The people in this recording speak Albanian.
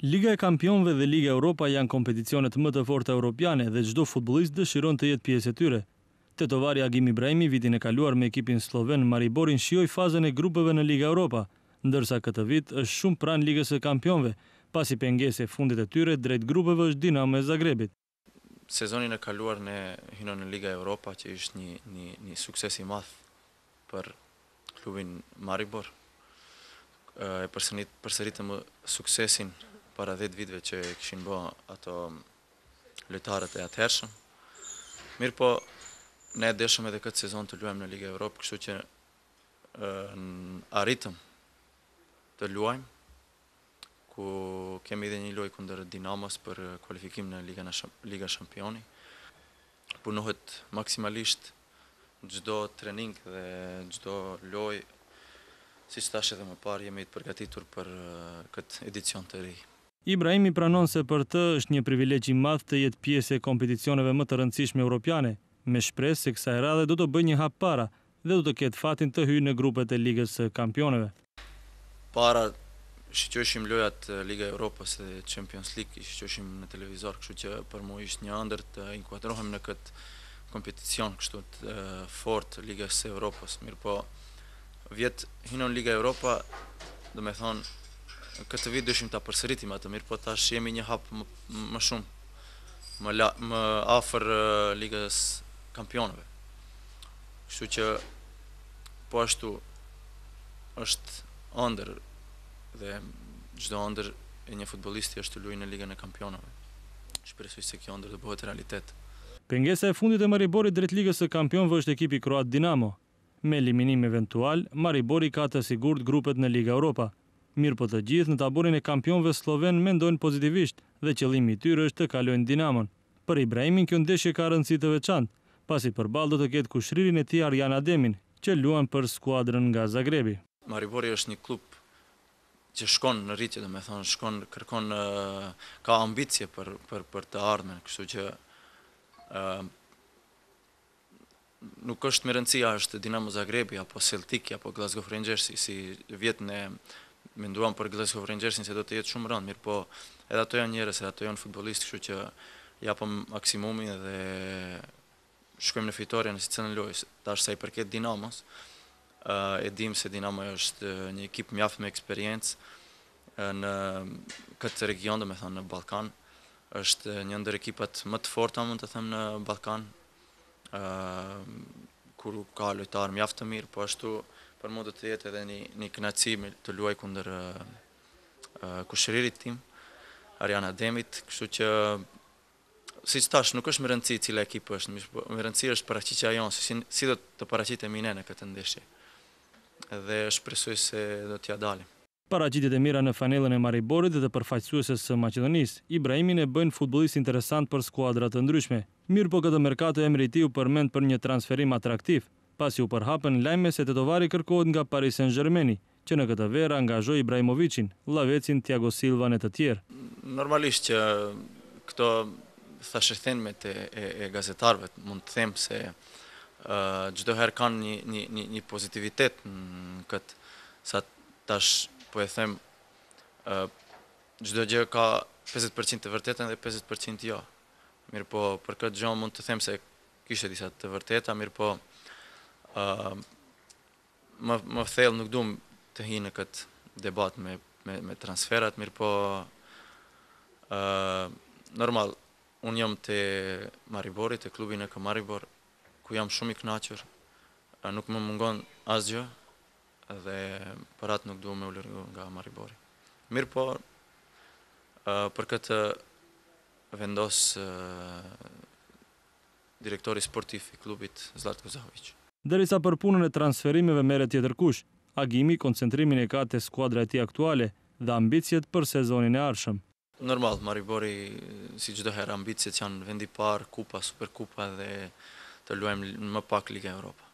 Liga e Kampionëve dhe Liga Europa janë kompeticionet më të forta europiane dhe çdo futbollist dëshiron të jetë pjesë e tyre. Tetovari Agim Ibrahimi vitin e kaluar me ekipin sloven Mariborin shijoi fazën e grupeve në Liga Europa, ndërsa këtë vit është shumë pranë Ligës së Kampionëve, pasi pengesë e fundit e tyre drejt grupeve është Dinamo e Zagrebit. Sezonin e kaluar ne hynëm në Liga Europa, që ishte një sukses i madh për klubin Maribor. E përsëritëm suksesin para 10 viteve që kishin bë ato lojtarët e atëhershëm. Mirë po, ne deshëm edhe këtë sezon të luajmë në Liga Europë, kështu që arritëm të luajmë, ku kemi edhe një lojë kundër Dinamos për kualifikim në Liga Shampioni. Punohet maksimalisht çdo trening dhe çdo lojë, siç thash edhe më parë, jemi të përgatitur për këtë edicion të ri. Ibrahimi pranon se për të është një privilegj i madh të jetë pjesë e kompeticioneve më të rëndësishme europiane, me shpresë se kësaj radhe do të bëjë një hap para dhe do të ketë fatin të hyjë në grupet e Ligës së Kampionëve. Para shiqoshim lojat Liga Europës dhe Champions League, i shiqoshim në televizor, kështu që për mua ishte një ëndër të inkuadrohem në këtë kompeticion kështu të fort Ligës së Europës. Mirë po, vjet hynën në Liga Europa, do me thonë, këtë vit dëshim ta përsëritim atë, mirë po tash jemi një hap më shumë, më afër Ligës Kampionëve. Kështu që po ashtu është ëndër dhe çdo ëndër e një futbollisti është të luajë në Ligën e Kampionëve. Shpresoj se kjo ëndër të bëhet realitet. Pengesa e fundit e Mariborit drejt Ligës së Kampionëve është ekipi kroat Dinamo. Me eliminim eventual, Maribori ka të sigurt grupet në Liga Europa. Mirë po të gjithë në taborin e kampionëve sloven mendojnë pozitivisht dhe qëllimi i tyre është të kalojnë Dinamon. Për Ibrahimin kjo ndeshje ka rëndësi të veçantë, pasi përballë do të ketë kushririn e tij Arjan Ademin, që luan për skuadrën nga Zagrebi. Maribori është një klub që shkon në rritje, domethënë kërkon ka ambicie për të ardhmen, kështu që nuk është me rëndësia është Dinamo Zagrebi apo Celtic apo Glasgow Rangers, si vjetën e menduam për Glasgow Rangersin se do të jetë shumë rënd, mirë po edhe ato janë njerëz, edhe ato janë futbollistë, kështu që japëm maksimumin dhe shkojmë në fitoren si cilën lojë. Tash sa i përket Dinamos, e dim se Dinamo është një ekip mjaft me eksperiencë në këtë region, domethënë në Ballkan. Është një ndër ekipat më të forta, mund të them, në Ballkan, kur ka lojtarë mjaft të mirë, po ashtu për mua do të jetë edhe një kënaqësi të luaj kundër kushëririt tim, Arjan Ademit, kështu që siç thash, nuk është me rëndësi cila ekip është, me rëndësi është paraqitja jonë, si do të paraqitemi ne në këtë ndeshje. Dhe shpresoj se do t'ja dalim. Paraqitjet e mira në fanellën e Mariborit dhe të përfaqësueses së Maqedonisë, Ibrahimin e bëjnë futbollist interesant për skuadra të ndryshme. Mirë po këtë merkato emri i tij u përmend për një transferim atraktiv, pasi u përhapën lajme se tetovari kërkohet nga Paris Saint-Germain, që në këtë verë angazhoi Ibrahimovicin, Llavecin, Thiago Silvan e të tjerë. Normalisht që këto thashëthenmet e gazetarëve, mund të them se çdo herë kanë një pozitivitet në këtë, sa tash po e them, çdo gjë ka 50% të vërtetën dhe 50% jo. Mirë po, për këtë gjë mund të them se kishte disa të vërteta, mirë po më thellë nuk duam të hi në këtë debat me transferat, mirë po normal, unë jam të Maribori, të klubin e kë Maribor, ku jam shumë i kënaqur, nuk më mungon asgjë dhe për atë nuk duam me u largu nga Maribori. Mirë po, për këtë vendos direktori sportiv i klubit Zlatko Zahović. Derisa për punën e transferimeve merret tjetër kush, Agimi koncentrimin e ka te skuadra e tij aktuale dhe ambicjet për sezonin e ardhshëm. Normal, Maribori, si çdo herë, ambicjet janë vendi i parë, kupa, superkupa dhe të luajmë më pak Liga Europa.